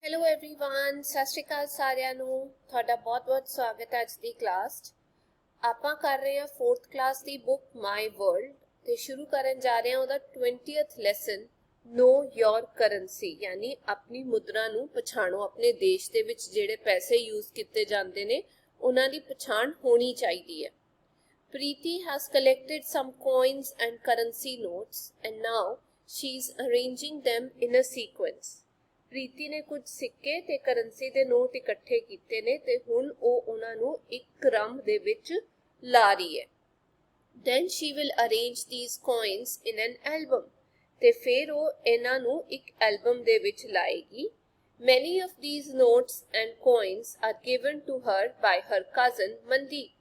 Hello everyone, सत श्री अकाल सारिਆਂ ਨੂੰ। ਤੁਹਾਡਾ ਬਹੁਤ-ਬਹੁਤ ਸਵਾਗਤ ਹੈ ਅੱਜ ਦੀ ਕਲਾਸ 'ਚ। ਆਪਾਂ ਕਰ ਰਹੇ ਹਾਂ 4th ਕਲਾਸ ਦੀ ਬੁੱਕ ਮਾਈ ਵਰਲਡ ਤੇ ਸ਼ੁਰੂ ਕਰਨ ਜਾ ਰਹੇ ਹਾਂ ਉਹਦਾ 20th lesson know your currency, ਯਾਨੀ ਆਪਣੀ ਮੁਦਰਾ ਨੂੰ ਪਛਾਣੋ। ਆਪਣੇ ਦੇਸ਼ ਦੇ ਵਿੱਚ ਜਿਹੜੇ ਪੈਸੇ ਯੂਜ਼ ਕੀਤੇ ਜਾਂਦੇ ਨੇ ਉਹਨਾਂ ਦੀ ਪਛਾਣ ਹੋਣੀ ਚਾਹੀਦੀ ਹੈ। Preeti has collected some coins and currency notes and now she is arranging them in a sequence. Preeti ਨੇ ਕੁਝ ਸਿੱਕੇ ਤੇ ਕਰੰਸੀ ਦੇ ਨੋਟ ਇਕੱਠੇ ਕੀਤੇ ਨੇ ਤੇ ਹੁਣ ਉਹ ਉਹਨਾਂ ਨੂੰ ਇੱਕ ਕ੍ਰਮ ਦੇ ਵਿੱਚ ਲਾ ਰਹੀ ਹੈ। Then she will arrange these coins in an album. ਤੇ ਫਿਰ ਉਹ ਇਹਨਾਂ ਨੂੰ ਇੱਕ ਐਲਬਮ ਦੇ ਵਿੱਚ ਲਾਏਗੀ। Many of these notes and coins are given to her by her cousin Mandeep.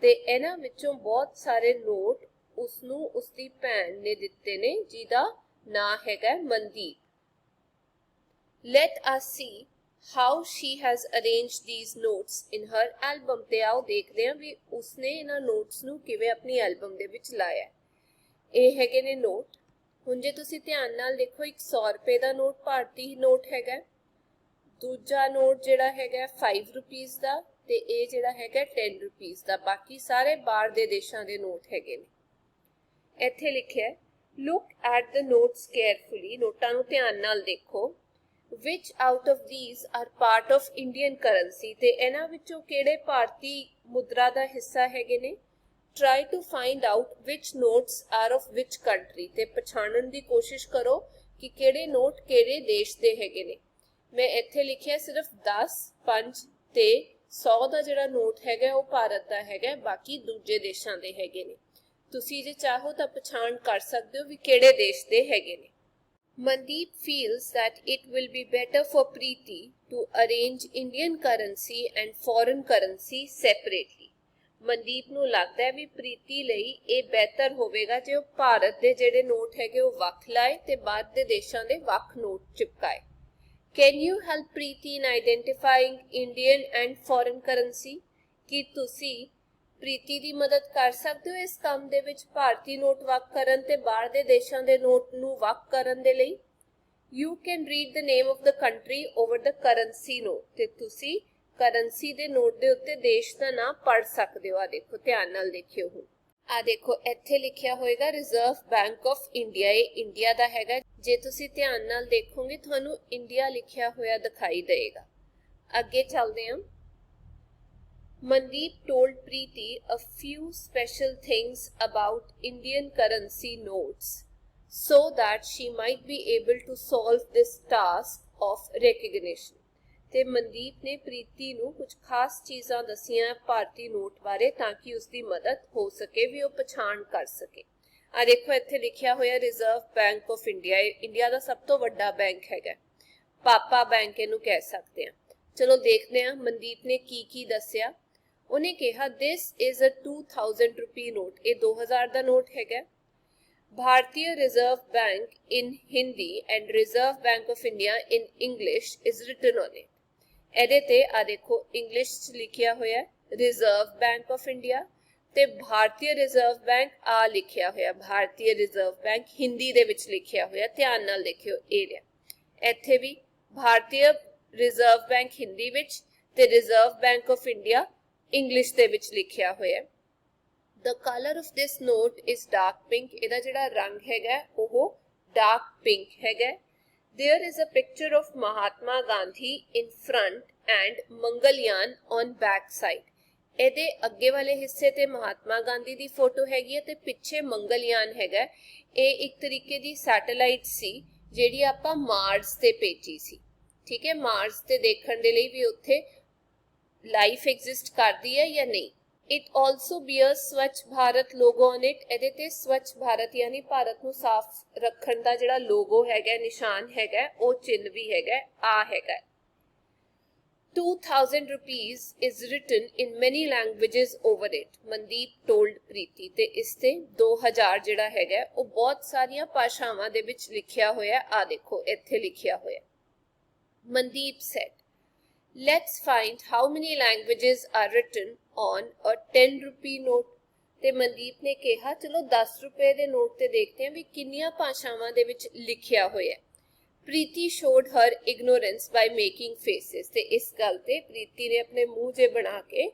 ਤੇ ਇਹਨਾਂ ਵਿੱਚੋਂ ਬਹੁਤ ਸਾਰੇ ਨੋਟ ਉਸਨੂੰ ਉਸਦੀ ਭੈਣ ਨੇ ਦਿੱਤੇ ਨੇ ਜਿਹਦਾ ਨਾਂ ਹੈਗਾ Mandeep. Let us see how she has arranged these notes in her album. ਤੇ ਆਓ ਦੇਖਦੇ ਹਾਂ ਵੀ ਉਸਨੇ ਇਹਨਾਂ ਨੋਟਸ ਨੂੰ ਕਿਵੇਂ ਆਪਣੀ ਐਲਬਮ ਦੇ ਵਿੱਚ ਲਾਇਆ। ਇਹ ਹੈਗੇ ਨੇ ਨੋਟ। ਹੁਣ ਜੇ ਤੁਸੀਂ ਧਿਆਨ ਨਾਲ ਦੇਖੋ, ਇੱਕ 100 ਰੁਪਏ ਦਾ ਨੋਟ ਭਾਰਤੀ ਨੋਟ ਹੈਗਾ, ਦੂਜਾ ਨੋਟ ਜਿਹੜਾ ਹੈਗਾ 5 ਰੁਪਏ ਦਾ ਤੇ ਇਹ ਜਿਹੜਾ ਹੈਗਾ 10 ਰੁਪਏ ਦਾ। ਬਾਕੀ ਸਾਰੇ ਬਾਹਰ ਦੇ ਦੇਸ਼ਾਂ ਦੇ ਨੋਟ ਹੈਗੇ ਨੇ। ਇੱਥੇ ਲਿਖਿਆ look at the notes carefully. ਨੋਟਾਂ ਨੂੰ ਧਿਆਨ ਨਾਲ ਦੇਖੋ। Which out of these are part of Indian currency? ਤੇ ਇਹਨਾਂ ਵਿੱਚੋਂ ਕਿਹੜੇ ਭਾਰਤੀ ਮੁਦਰਾ ਦਾ ਹਿੱਸਾ ਹੈਗੇ ਨੇ। Try to find out which notes are of which country. ਤੇ ਪਛਾਣਨ ਦੀ ਕੋਸ਼ਿਸ਼ ਕਰੋ ਕਿ ਕਿਹੜੇ ਨੋਟ ਕਿਹੜੇ ਦੇਸ਼ ਦੇ ਹੈਗੇ ਨੇ। ਮੈਂ ਇੱਥੇ ਲਿਖਿਆ ਸਿਰਫ 10, 5 ਤੇ 100 ਦਾ ਜਿਹੜਾ ਨੋਟ ਹੈਗਾ ਉਹ ਭਾਰਤ ਦਾ ਹੈਗਾ, ਬਾਕੀ ਦੂਜੇ ਦੇਸ਼ਾਂ ਦੇ ਹੈਗੇ ਨੇ। ਤੁਸੀਂ ਜੇ ਚਾਹੋ ਤਾਂ ਪਛਾਣ ਕਰ ਸਕਦੇ ਹੋ ਵੀ ਕਿਹੜੇ ਦੇਸ਼ ਦੇ ਹੈਗੇ ਨੇ। Mandeep feels that it will be better for Preeti to arrange Indian currency and foreign currency separately. Mandeep ਨੂੰ ਲੱਗਦਾ ਹੈ ਵੀ ਪ੍ਰੀਤੀ ਲਈ ਇਹ ਬਿਹਤਰ ਹੋਵੇਗਾ ਜੇ ਉਹ ਭਾਰਤ ਦੇ ਜਿਹੜੇ ਨੋਟ ਹੈਗੇ ਉਹ ਵੱਖ ਲਾਏ ਤੇ ਬਾਹਰ ਦੇ ਦੇਸ਼ਾਂ ਦੇ ਵੱਖ note ਚਿਪਕਾਏ। Can you help Preeti in identifying Indian and foreign currency? ਕੀ ਤੁਸੀਂ ਪ੍ਰੀਤੀ ਦੀ ਮਦਦ ਕਰ ਸਕਦੇ ਹੋ ਇਸ ਕੰਮ ਦੇ ਵਿੱਚ, ਭਾਰਤੀ ਨੋਟ ਵੱਖ ਕਰਨ ਤੇ ਬਾਹਰ ਦੇ ਦੇਸ਼ਾਂ ਦੇ ਨੋਟ ਨੂੰ ਵੱਖ ਕਰਨ ਦੇ ਲਈ। You can read the name of the country over the currency note. ਤੇ ਤੁਸੀਂ ਕਰੰਸੀ ਦੇ ਨੋਟ ਦੇ ਉੱਤੇ ਦੇਸ਼ ਦਾ ਨਾਮ ਪੜ੍ਹ ਸਕਦੇ ਹੋ। ਆ ਦੇਖੋ, ਧਿਆਨ ਨਾਲ ਦੇਖਿਓ। ਹੁਣ ਆ ਦੇਖੋ, ਇੱਥੇ ਲਿਖਿਆ ਹੋਏਗਾ ਰਿਜ਼ਰਵ ਬੈਂਕ ਆਫ ਇੰਡੀਆ। ਇਹ ਇੰਡੀਆ ਦਾ ਹੈਗਾ। ਜੇ ਤੁਸੀਂ ਧਿਆਨ ਨਾਲ ਦੇਖੋਗੇ ਤੁਹਾਨੂੰ ਇੰਡੀਆ ਲਿਖਿਆ ਹੋਇਆ ਦਿਖਾਈ ਦੇਗਾ। ਅੱਗੇ ਚੱਲਦੇ ਹਾਂ। Mandeep told Preeti a few special things about Indian currency notes so that she might be able to solve this task of recognition. ਤੇ ਮਨਦੀਪ ਨੇ ਪ੍ਰੀਤੀ ਨੂੰ ਕੁਝ ਖਾਸ ਚੀਜ਼ਾਂ ਦਸੀਆਂ ਭਾਰਤੀ ਨੋਟ ਬਾਰੇ ਤਾਂ ਕਿ ਉਸਦੀ ਮਦਦ ਹੋ ਸਕੇ ਵੀ ਉਹ ਪਛਾਣ ਕਰ ਸਕੇ। ਆ ਦੇਖੋ, ਇੱਥੇ ਲਿਖਿਆ ਹੋਇਆ Reserve Bank of India. India ਦਾ ਸਭ ਤੋਂ ਵੱਡਾ ਬੈਂਕ ਹੈਗਾ, ਪਾਪਾ ਬੈਂਕ ਇਹਨੂੰ ਕਹਿ ਸਕਦੇ ਹਾਂ। ਚਲੋ ਦੇਖਦੇ ਹਾਂ ਮਨਦੀਪ ਨੇ ਕੀ ਦੱਸਿਆ। ਉਹਨੇ ਕਿਹਾ this is a 2000 ਰੁਪਏ ਨੋਟ। ਇਹ 2000 ਦਾ ਨੋਟ ਹੈਗਾ। Bharatiya Reserve Bank in Hindi and Reserve Bank of India in English is written on it. ਇਹਦੇ ਤੇ ਆ ਦੇਖੋ ਇੰਗਲਿਸ਼ ਚ ਲਿਖਿਆ ਹੋਇਆ ਰਿਜ਼ਰਵ ਬੈਂਕ ਆਫ ਇੰਡੀਆ ਤੇ ਭਾਰਤੀ ਰਿਜ਼ਰਵ ਬੈਂਕ ਆ ਲਿਖਿਆ ਹੋਇਆ ਭਾਰਤੀ ਰਿਜ਼ਰਵ ਬੈਂਕ ਹਿੰਦੀ ਦੇ ਵਿੱਚ ਲਿਖਿਆ ਹੋਇਆ। ਧਿਆਨ ਨਾਲ ਦੇਖਿਓ, ਇਹ ਲਿਆ ਇੱਥੇ ਵੀ ਭਾਰਤੀ ਰਿਜ਼ਰਵ ਬੈਂਕ ਹਿੰਦੀ ਵਿੱਚ ਤੇ reserve Bank of India English ਦੇ ਵਿੱਚ ਲਿਖਿਆ ਹੋਇਆ। The color of this note is dark pink. ਇਹਦਾ ਜਿਹੜਾ ਰੰਗ ਹੈਗਾ ਉਹ dark pink ਹੈਗਾ। There is a picture of Mahatma Gandhi in front and Mangalyaan on back side. ਇਹਦੇ ਅੱਗੇ ਵਾਲੇ ਹਿੱਸੇ ਤੇ ਮਹਾਤਮਾ ਗਾਂਧੀ ਦੀ ਫੋਟੋ ਹੈਗੀ ਹੈ ਤੇ ਪਿੱਛੇ ਮੰਗਲਯਾਨ ਹੈਗਾ। ਇਹ ਇੱਕ ਤਰੀਕੇ ਦੀ ਸੈਟੇਲਾਈਟ ਸੀ ਜਿਹੜੀ ਆਪਾਂ ਮਾਰਸ ਤੇ ਭੇਜੀ ਸੀ। ਠੀਕ ਹੈ, ਮਾਰਸ ਤੇ ਦੇਖਣ ਦੇ ਲਈ ਵੀ ਉੱਥੇ ਲਾਈਫ ਐਗਜ਼ਿਸਟ ਕਰਦੀ ਹੈ ਜਾਂ ਨਹੀਂ। It also bears Swachh Bharat logo on it. ਇਹਦੇ ਤੇ ਸਵੱਛ ਭਾਰਤ ਯਾਨੀ ਭਾਰਤ ਨੂੰ ਸਾਫ਼ ਰੱਖਣ ਦਾ ਜਿਹੜਾ ਲੋਗੋ ਹੈਗਾ, ਨਿਸ਼ਾਨ ਹੈਗਾ, ਉਹ ਚਿੰਨ੍ਹ ਵੀ ਹੈਗਾ, ਆ ਹੈਗਾ। 2000 rupees is written in many languages over it. Mandeep told Preeti. ਤੇ ਇਸ ਤੇ 2000 ਜਿਹੜਾ ਹੈਗਾ ਉਹ ਬਹੁਤ ਸਾਰੀਆਂ ਭਾਸ਼ਾਵਾਂ ਦੇ ਵਿੱਚ ਲਿਖਿਆ ਹੋਇਆ। ਆ ਦੇਖੋ, ਇੱਥੇ ਲਿਖਿਆ ਹੋਇਆ। Mandeep said, let's find how many languages are written on a 10 rupee note. ਤੇ ਮਨਦੀਪ ਨੇ ਕਿਹਾ ਚਲੋ 10 ਰੁਪਏ ਦੇ ਨੋਟ ਤੇ ਦੇਖਦੇ ਹਾਂ ਵੀ ਕਿੰਨੀਆਂ ਭਾਸ਼ਾਵਾਂ ਦੇ ਵਿੱਚ ਲਿਖਿਆ ਹੋਇਆ। ਪ੍ਰੀਤੀ ਸ਼ੋਡ ਹਰ ਇਗਨੋਰੈਂਸ ਬਾਈ ਮੇਕਿੰਗ ਫੇਸਿਸ। ਤੇ ਇਸ ਗੱਲ ਤੇ ਪ੍ਰੀਤੀ ਨੇ ਆਪਣੇ ਮੂੰਹ ਜੇ ਬਣਾ ਕੇ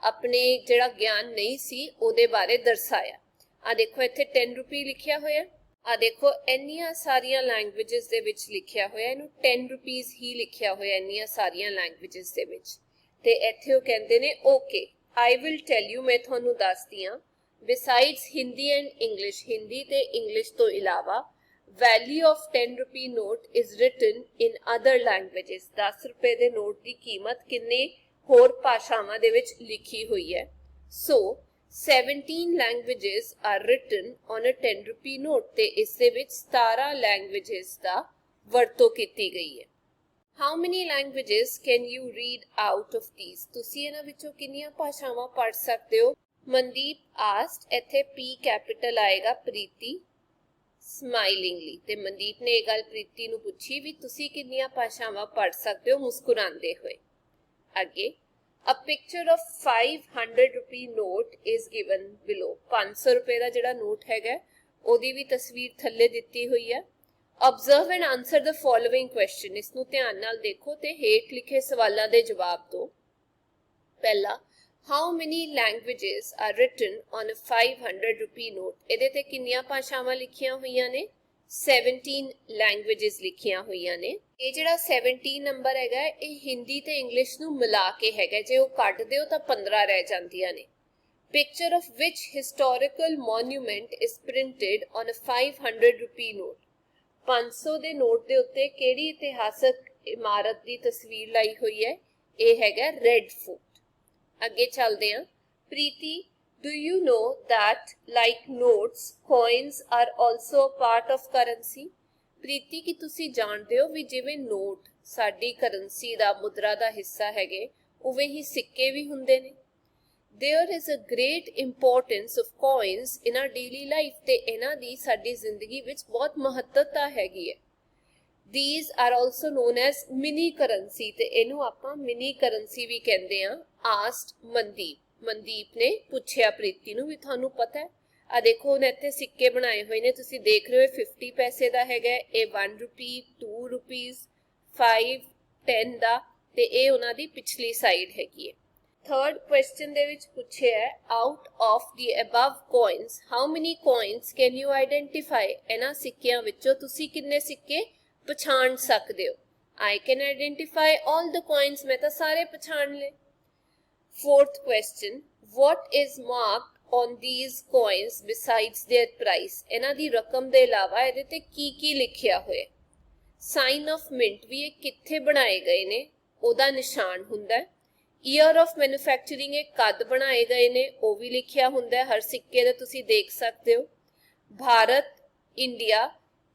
ਆਪਣੇ ਜਿਹੜਾ ਗਿਆਨ ਨਹੀਂ ਸੀ ਉਹਦੇ ਬਾਰੇ ਦਰਸਾਇਆ। ਆ ਦੇਖੋ ਇੱਥੇ 10 ਰੁਪਏ ਲਿਖਿਆ ਹੋਇਆ, ਆ ਦੇਖੋ ਇੰਨੀਆਂ ਸਾਰੀਆਂ ਲੈਂਗੁਏजेस ਦੇ ਵਿੱਚ ਲਿਖਿਆ ਹੋਇਆ, ਇਹਨੂੰ 10 ਰੁਪਏ ਹੀ ਲਿਖਿਆ ਹੋਇਆ ਇੰਨੀਆਂ ਸਾਰੀਆਂ ਲੈਂਗੁਏजेस ਦੇ ਵਿੱਚ। ਤੇ ਇੱਥੇ ਉਹ ਕਹਿੰਦੇ ਨੇ okay I will tell you, ਮੈਂ ਤੁਹਾਨੂੰ ਦੱਸਦੀ ਹਾਂ, ਬਿਸਾਈਡਸ ਹਿੰਦੀ ਐਂਡ ਇੰਗਲਿਸ਼, ਹਿੰਦੀ ਤੇ ਇੰਗਲਿਸ਼ ਤੋਂ ਇਲਾਵਾ value of 10 rupee note is written in other languages। 10 ਰੁਪਏ ਦੇ ਨੋਟ ਦੀ ਕੀਮਤ ਕਿੰਨੇ ਹੋਰ ਭਾਸ਼ਾਵਾਂ ਦੇ ਵਿੱਚ ਲਿਖੀ ਹੋਈ ਹੈ। So 17 languages are written on a 10 rupee note ਤੇ ਇਸ ਦੇ ਵਿੱਚ 17 languages ਦਾ ਵਰਤੋਂ ਕੀਤੀ ਗਈ ਹੈ। How many languages can you read out of these? ਤੁਸੀਂ ਇਹਨਾਂ ਵਿੱਚੋਂ ਕਿੰਨੀਆਂ ਭਾਸ਼ਾਵਾਂ ਪੜ੍ਹ ਸਕਦੇ ਹੋ? ਮਨਦੀਪ asked, ਇੱਥੇ P ਕੈਪੀਟਲ ਆਏਗਾ ਪ੍ਰੀਤੀ ਸਮਾਈਲਿੰਗਲੀ, ਤੇ ਮਨਦੀਪ ਨੇ ਇਹ ਗੱਲ ਪ੍ਰੀਤੀ ਨੂੰ ਪੁੱਛੀ ਵੀ ਤੁਸੀਂ ਕਿੰਨੀਆਂ ਭਾਸ਼ਾਵਾਂ ਪੜ੍ਹ ਸਕਦੇ ਹੋ ਮੁਸਕਰਾਉਂਦੇ ਹੋਏ। ਅੱਗੇ a picture of 500 rupee note is given below। 500 ਰੁਪਏ ਦਾ ਜਿਹੜਾ ਨੋਟ ਹੈਗਾ ਉਹਦੀ ਵੀ ਤਸਵੀਰ ਥੱਲੇ ਦਿੱਤੀ ਹੋਈ ਹੈ। observe and answer the following question। ਇਸ ਨੂੰ ਧਿਆਨ ਨਾਲ ਦੇਖੋ ਤੇ ਹੇਠ ਲਿਖੇ ਸਵਾਲਾਂ ਦੇ ਜਵਾਬ ਦਿਓ। ਪਹਿਲਾ, how many languages are written on a 500 rupee note? ਇਹਦੇ ਤੇ ਕਿੰਨੀਆਂ ਭਾਸ਼ਾਵਾਂ ਲਿਖੀਆਂ ਹੋਈਆਂ ਨੇ? 17 languages ਲਿਖੀਆਂ ਹੋਈਆਂ ਨੇ। ਇਹ ਜਿਹੜਾ 17 ਨੰਬਰ ਹੈਗਾ ਇਹ ਹਿੰਦੀ ਤੇ ਇੰਗਲਿਸ਼ ਨੂੰ ਮਿਲਾ ਕੇ ਹੈਗਾ, ਜੇ ਉਹ ਕੱਢ ਦਿਓ ਤਾਂ 15 ਰਹਿ ਜਾਂਦੀਆਂ ਨੇ। Picture of which historical monument is printed on a 500 rupee note? 500 ਦੇ ਨੋਟ ਦੇ ਉੱਤੇ ਕਿਹੜੀ ਇਤਿਹਾਸਕ ਇਮਾਰਤ ਦੀ ਤਸਵੀਰ ਲਾਈ ਹੋਈ ਹੈ? ਇਹ ਹੈਗਾ ਰੈੱਡ ਫੋਰਟ। ਅੱਗੇ ਚੱਲਦੇ ਹਾਂ। Preeti, do you know that like notes, coins are also a part of currency? Preeti, ਕੀ ਤੁਸੀਂ ਜਾਣਦੇ ਹੋ ਵੀ ਜਿਵੇਂ ਨੋਟ ਸਾਡੀ ਕਰੰਸੀ ਦਾ, ਮੁਦਰਾ ਦਾ ਹਿੱਸਾ ਹੈਗੇ, ਉਵੇਂ ਹੀ ਸਿੱਕੇ ਵੀ ਹੁੰਦੇ ਨੇ। There is a great importance of coins in our daily life। ਤੇ ਇਹਨਾਂ ਦੀ ਸਾਡੀ ਜ਼ਿੰਦਗੀ ਵਿੱਚ ਬਹੁਤ ਮਹੱਤਤਾ ਹੈਗੀ ਹੈ। These are also known as mini currency ਤੇ ਇਹਨੂੰ ਆਪਾਂ ਮਿਨੀ ਕਰੰਸੀ ਵੀ ਕਹਿੰਦੇ ਆ। Asked ਮਨਦੀਪ, ਮਨਦੀਪ ਨੇ ਪੁੱਛਿਆ ਪ੍ਰੀਤੀ ਨੂੰ ਵੀ ਤੁਹਾਨੂੰ ਪਤਾ ਹੈ? ਆ ਦੇਖੋ ਹੁਣ ਇੱਥੇ ਸਿੱਕੇ ਬਣਾਏ ਹੋਏ ਨੇ, ਤੁਸੀਂ ਦੇਖ ਰਹੇ ਹੋ 50 ਪੈਸੇ ਦਾ ਹੈਗਾ, ਇਹ 1 ਰੁਪੀ, 2 ਰੁਪੀਜ਼, 5, 10 ਦਾ, ਤੇ ਇਹ ਉਹਨਾਂ ਦੀ ਪਿਛਲੀ ਸਾਈਡ ਹੈਗੀ ਹੈ। ਥਰਡ ਕੁਐਸਚਨ ਦੇ ਵਿੱਚ ਪੁੱਛਿਆ ਹੈ out of the above coins how money coins can you identify? ਇਹਨਾਂ ਸਿੱਕਿਆਂ ਵਿੱਚੋਂ ਤੁਸੀਂ ਕਿੰਨੇ ਸਿੱਕੇ ਪਛਾਣ ਸਕਦੇ ਹੋ? I can identify all the coins, ਮੈਂ ਤਾਂ ਸਾਰੇ ਪਛਾਣ ਲਏ। Fourth question, what is marked on these coins besides their price? ਇਹਨਾਂ ਦੀ ਰਕਮ ਦੇ ਇਲਾਵਾ ਇਹਦੇ ਤੇ ਕੀ ਲਿਖਿਆ ਹੋਇਆ? Sign of mint ਵੀ ਇਹ ਕਿੱਥੇ ਬਣਾਏ ਗਏ ਨੇ ਉਹਦਾ ਨਿਸ਼ਾਨ ਹੁੰਦਾ ਹੈ। Year of manufacturing ਇਹ ਕਦ ਬਣਾਏ ਗਏ ਨੇ ਉਹ ਵੀ ਲਿਖਿਆ ਹੁੰਦਾ ਹੈ ਹਰ ਸਿੱਕੇ ਦਾ, ਤੁਸੀਂ ਦੇਖ ਸਕਦੇ ਹੋ। ਭਾਰਤ, ਇੰਡੀਆ,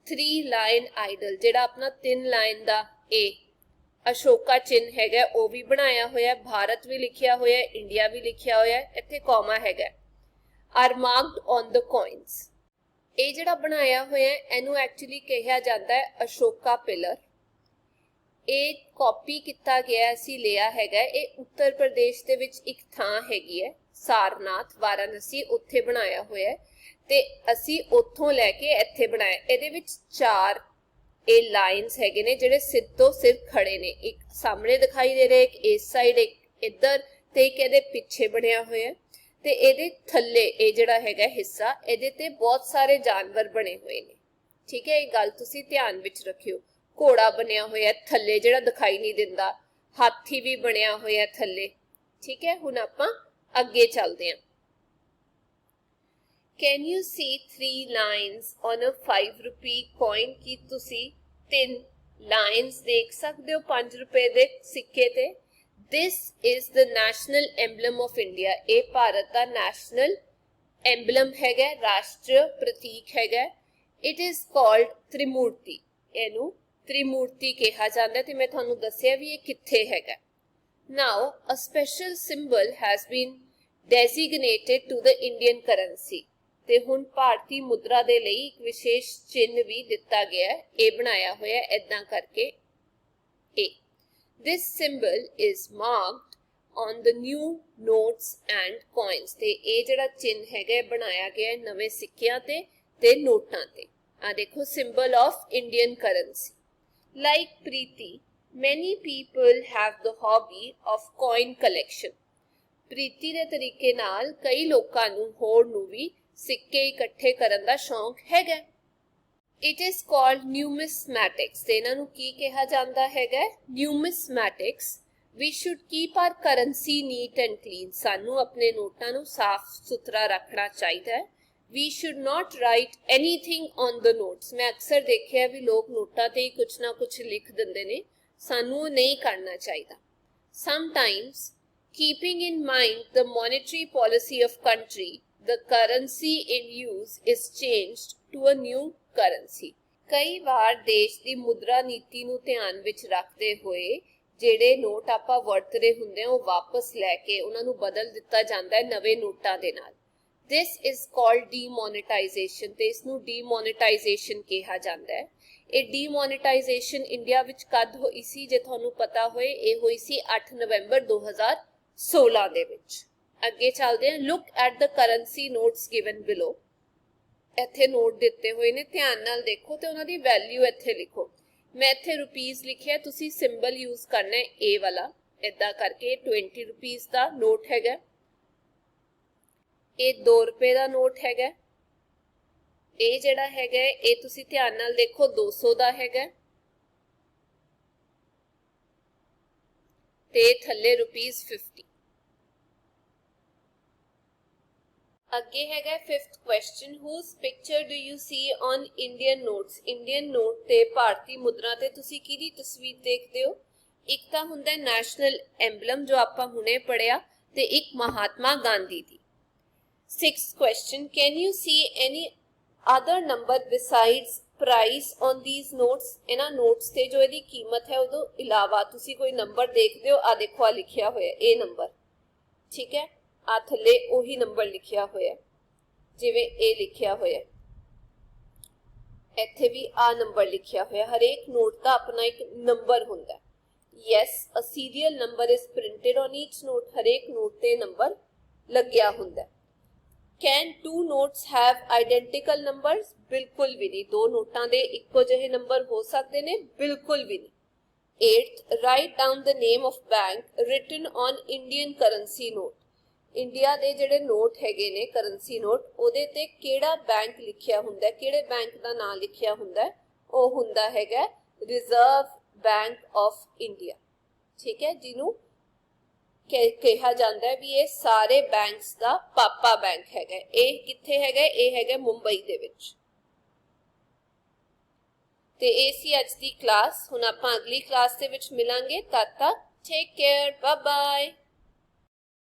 3 ਲਾਇਨ ਆਈਡਲ ਜਿਹੜਾ ਆਪਣਾ 3 ਲਾਇਨ ਦਾ ਇਹ ਅਸ਼ੋਕਾ ਚਿੰਨ ਹੈਗਾ ਉਹ ਵੀ ਬਣਾਇਆ ਹੋਇਆ, ਭਾਰਤ ਵੀ ਲਿਖਿਆ ਹੋਇਆ, ਇੰਡੀਆ ਵੀ ਲਿਖਿਆ ਹੋਇਆ, ਇੱਥੇ ਕੌਮਾ ਹੈਗਾ। Are marked on the coins, ਇਹ ਜਿਹੜਾ ਬਣਾਇਆ ਹੋਇਆ ਇਹਨੂੰ ਐਕਚੁਅਲੀ ਕਿਹਾ ਜਾਂਦਾ ਹੈ ਅਸ਼ੋਕਾ ਪਿਲਰ। ਇਹ ਕਾਪੀ ਕੀਤਾ ਗਿਆ, ਅਸੀਂ ਲਿਆ ਹੈਗਾ, ਇਹ ਉੱਤਰ ਪ੍ਰਦੇਸ਼ ਦੇ ਵਿੱਚ ਇੱਕ ਥਾਂ ਹੈਗੀ ਹੈ ਸਾਰਨਾਥ, ਵਾਰਾਣਸੀ, ਉੱਥੇ ਬਣਾਇਆ ਹੋਇਆ ਹੈ ਤੇ ਅਸੀਂ ਉੱਥੋਂ ਲੈ ਕੇ ਇੱਥੇ ਬਣਾਇਆ। ਇਹਦੇ ਵਿੱਚ 4 ਇਹ ਲਾਈਨਸ ਹੈਗੇ ਨੇ ਜਿਹੜੇ ਸਿਰ ਤੋਂ ਸਿਰ ਖੜੇ ਨੇ, ਇੱਕ ਸਾਹਮਣੇ ਦਿਖਾਈ ਦੇ ਰਿਹਾ, ਇੱਕ ਇਸ ਸਾਈਡ, ਇੱਕ ਇੱਧਰ ਤੇ ਇੱਕ ਇਹਦੇ ਪਿੱਛੇ ਬਣਿਆ ਹੋਇਆ ਤੇ ਇਹਦੇ ਥੱਲੇ ਇਹ ਜਿਹੜਾ ਹੈਗਾ ਹਿੱਸਾ ਇਹਦੇ ਤੇ ਬਹੁਤ ਸਾਰੇ ਜਾਨਵਰ ਬਣੇ ਹੋਏ ਨੇ। ਠੀਕ ਹੈ, ਇਹ ਗੱਲ ਤੁਸੀਂ ਧਿਆਨ ਵਿੱਚ ਰੱਖਿਓ। ਘੋੜਾ ਬਣਿਆ ਹੋਇਆ ਥੱਲੇ ਜਿਹੜਾ ਦਿਖਾਈ ਨਹੀਂ ਦਿੰਦਾ, ਹਾਥੀ ਵੀ ਬਣਿਆ ਹੋਇਆ ਥੱਲੇ। ਠੀਕ ਹੈ, ਹੁਣ ਆਪਾਂ ਅੱਗੇ ਚੱਲਦੇ ਹਾਂ। Can you see 3 lines on a 5 rupee coin? ਕੀ ਤੁਸੀਂ 3 lines ਦੇਖ ਸਕਦੇ ਹੋ 5 ਰੁਪਏ ਦੇ ਸਿੱਕੇ ਤੇ? This is the national emblem of India। ਇਹ ਭਾਰਤ ਦਾ national emblem ਹੈਗਾ, ਰਾਸ਼ਟਰ ਪ੍ਰਤੀਕ ਹੈਗਾ। It is called ਤ੍ਰਿਮੂਰਤੀ, ਇਹਨੂੰ ਤ੍ਰਿਮੂਰਤੀ ਕਿਹਾ ਜਾਂਦਾ ਤੇ ਮੈਂ ਤੁਹਾਨੂੰ ਦੱਸਿਆ ਵੀ ਇਹ ਕਿੱਥੇ ਹੈਗਾ। Now a special symbol has been designated to the Indian currency। ਤੇ ਹੁਣ ਭਾਰਤੀ ਮੁਦਰਾ ਦੇ ਲਈ ਇੱਕ ਵਿਸ਼ੇਸ਼ ਚਿੰਨ੍ਹ ਵੀ ਦਿੱਤਾ ਗਿਆ ਹੈ, ਇਹ ਬਣਾਇਆ ਹੋਇਆ ਏਦਾਂ ਕਰਕੇ ਇਹ। This symbol is marked on the new notes and coins। ਤੇ ਇਹ ਜਿਹੜਾ ਚਿੰਨ੍ਹ ਹੈਗਾ ਬਣਾਇਆ ਗਿਆ ਹੈ ਨਵੇਂ ਸਿੱਕਿਆਂ ਤੇ ਨੋਟਾਂ ਤੇ। ਆ ਦੇਖੋ, symbol of Indian currency। Like Preeti, many people have the hobby of coin collection. Preeti ਦੇ ਤਰੀਕੇ ਨਾਲ ਕਈ ਲੋਕਾਂ ਨੂੰ ਹੋਰ ਨੂੰ ਵੀ ਸਿੱਕੇ ਇਕੱਠੇ ਕਰਨ ਦਾ ਸ਼ੌਂਕ ਹੈਗਾ। It is called numismatics. ਤੇ ਇਹਨਾਂ ਨੂੰ ਕੀ ਕਿਹਾ ਜਾਂਦਾ ਹੈਗਾ? Numismatics. We should keep our currency neat and clean. ਸਾਨੂੰ ਆਪਣੇ ਨੋਟਾਂ ਨੂੰ ਸਾਫ਼ ਸੁਥਰਾ ਰੱਖਣਾ ਚਾਹੀਦਾ ਹੈ। We should not write anything on the notes. ਮੈਂ ਅਕਸਰ ਦੇਖਿਆ ਵੀ ਲੋਕ ਨੋਟਾਂ ਤੇ ਹੀ ਕੁਛ ਨਾ ਕੁਛ ਲਿਖ ਦਿੰਦੇ ਨੇ। ਸਾਨੂੰ ਉਹ ਨਹੀਂ ਕਰਨਾ ਚਾਹੀਦਾ। Sometimes, keeping in mind the monetary policy of country, the currency in use is changed to a new currency. ਕਈ ਵਾਰ ਦੇਸ਼ ਦੀ ਮੁਦਰਾ ਨੀਤੀ ਨੂੰ ਧਿਆਨ ਵਿੱਚ ਰੱਖਦੇ ਹੋਏ ਜਿਹੜੇ ਨੋਟ ਆਪਾਂ ਵਰਤਦੇ ਹੁੰਦੇ ਆ ਉਹ ਵਾਪਸ ਲੈ ਕੇ ਉਹਨਾਂ ਨੂੰ ਬਦਲ ਦਿੱਤਾ ਜਾਂਦਾ ਹੈ ਨਵੇਂ ਨੋਟਾਂ ਦੇ ਨਾਲ। This is called demonetization ਤੇ ਇਸ ਨੂੰ demonetization ਕਿਹਾ ਜਾਂਦਾ ਹੈ। ਇਹ demonetization ਇੰਡੀਆ ਵਿੱਚ ਕਦ ਹੋਈ ਸੀ ਜੇ ਤੁਹਾਨੂੰ ਪਤਾ ਹੋਏ? ਇਹ ਹੋਈ ਸੀ 8 ਨਵੰਬਰ 2016 ਦੇ ਵਿੱਚ। ਅੱਗੇ ਚੱਲਦੇ ਹਾਂ। Look at the currency notes given below. ਇੱਥੇ ਨੋਟ ਦਿੱਤੇ ਹੋਏ ਨੇ, ਧਿਆਨ ਨਾਲ ਦੇਖੋ ਤੇ ਉਹਨਾਂ ਦੀ ਵੈਲਿਊ ਇੱਥੇ ਲਿਖੋ। ਮੈਂ ਇੱਥੇ ਰੁਪੀਸ ਲਿਖਿਆ, ਤੁਸੀਂ ਸਿੰਬਲ ਯੂਜ਼ ਕਰਨਾ ਹੈ ਇਹ ਵਾਲਾ। ਏਦਾਂ ਕਰਕੇ 20 ਰੁਪੀਸ ਦਾ ਨੋਟ ਹੈਗਾ। ਇਹ 2 ਰੁਪਏ ਦਾ ਨੋਟ ਹੈਗਾ। ਇਹ ਜਿਹੜਾ ਹੈਗਾ ਇਹ ਤੁਸੀਂ ਧਿਆਨ ਨਾਲ ਦੇਖੋ 200 ਦਾ ਹੈਗਾ ਤੇ ਥੱਲੇ ਰੁਪੀਸ 50। ਅੱਗੇ ਹੈਗਾ 5th question, whose picture do you see on Indian notes? Indian note ਤੇ ਭਾਰਤੀ ਮੁਦਰਾ ਤੇ ਤੁਸੀਂ ਕਿਹਦੀ ਤਸਵੀਰ ਦੇਖਦੇ ਹੋ? ਇੱਕ ਤਾਂ ਹੁੰਦਾ ਨੈਸ਼ਨਲ ਐਂਬਲਮ ਜੋ ਆਪਾਂ ਹੁਣੇ ਪੜਿਆ ਤੇ ਇੱਕ ਮਹਾਤਮਾ ਗਾਂਧੀ ਦੀ। 6th question, can you see any other number besides price on these notes? ਇਹਨਾਂ ਨੋਟਸ ਤੇ ਜੋ ਇਹਦੀ ਕੀਮਤ ਹੈ ਉਹਦੋਂ ਇਲਾਵਾ ਤੁਸੀਂ ਕੋਈ ਨੰਬਰ ਦੇਖਦੇ ਹੋ? ਆ ਦੇਖੋ ਆ ਲਿਖਿਆ ਹੋਇਆ ਇਹ ਨੰਬਰ, ਠੀਕ ਹੈ। ਆ ਥੱਲੇ ਉਹੀ ਨੰਬਰ ਲਿਖਿਆ ਹੋਇਆ ਜਿਵੇਂ ਇਹ ਲਿਖਿਆ ਹੋਇਆ, ਇੱਥੇ ਵੀ ਆ ਨੰਬਰ ਲਿਖਿਆ ਹੋਇਆ। ਹਰੇਕ ਨੋਟ ਦਾ ਆਪਣਾ ਇੱਕ ਨੰਬਰ ਹੁੰਦਾ। Yes, a serial number is printed on each note. ਹਰੇਕ ਨੋਟ ਤੇ ਨੰਬਰ ਲੱਗਿਆ ਹੁੰਦਾ। Can two notes have identical numbers? ਬਿਲਕੁਲ ਵੀ ਨਹੀਂ। ਦੋ ਨੋਟਾਂ ਦੇ ਇੱਕੋ ਜਿਹੇ ਨੰਬਰ ਹੋ ਸਕਦੇ ਨੇ? ਬਿਲਕੁਲ ਵੀ ਨਹੀਂ। 8th, write down the name of bank written on Indian currency note. India ਦੇ ਜਿਹੜੇ ਨੋਟ ਹੈਗੇ ਨੇ ਕਰੰਸੀ ਨੋਟ, ਉਹਦੇ ਤੇ ਕਿਹੜਾ ਬੈਂਕ ਲਿਖਿਆ ਹੁੰਦਾ? ਕਿਹੜੇ ਬੈਂਕ ਦਾ ਨਾਮ ਲਿਖਿਆ ਹੁੰਦਾ? ਉਹ ਹੁੰਦਾ ਹੈਗਾ ਰਿਜ਼ਰਵ ਬੈਂਕ ਆਫ ਇੰਡੀਆ, ਠੀਕ ਹੈ, ਜਿਹਨੂੰ ਕਿਹਾ ਜਾਂਦਾ ਹੈ ਵੀ ਇਹ ਸਾਰੇ ਬੈਂਕਸ ਦਾ ਪਾਪਾ ਬੈਂਕ ਹੈਗਾ। ਇਹ ਕਿੱਥੇ ਹੈਗਾ? ਇਹ ਹੈਗਾ ਮੁੰਬਈ ਦੇ ਵਿੱਚ। ਤੇ ਇਹ ਸੀ ਅੱਜ ਦੀ ਕਲਾਸ। ਹੁਣ ਆਪਾਂ ਅਗਲੀ ਕਲਾਸ ਦੇ ਵਿੱਚ ਮਿਲਾਂਗੇ। ਤਦ ਤੱਕ ਟੇਕ ਕੇਅਰ, ਬਾਏ ਬਾਏ।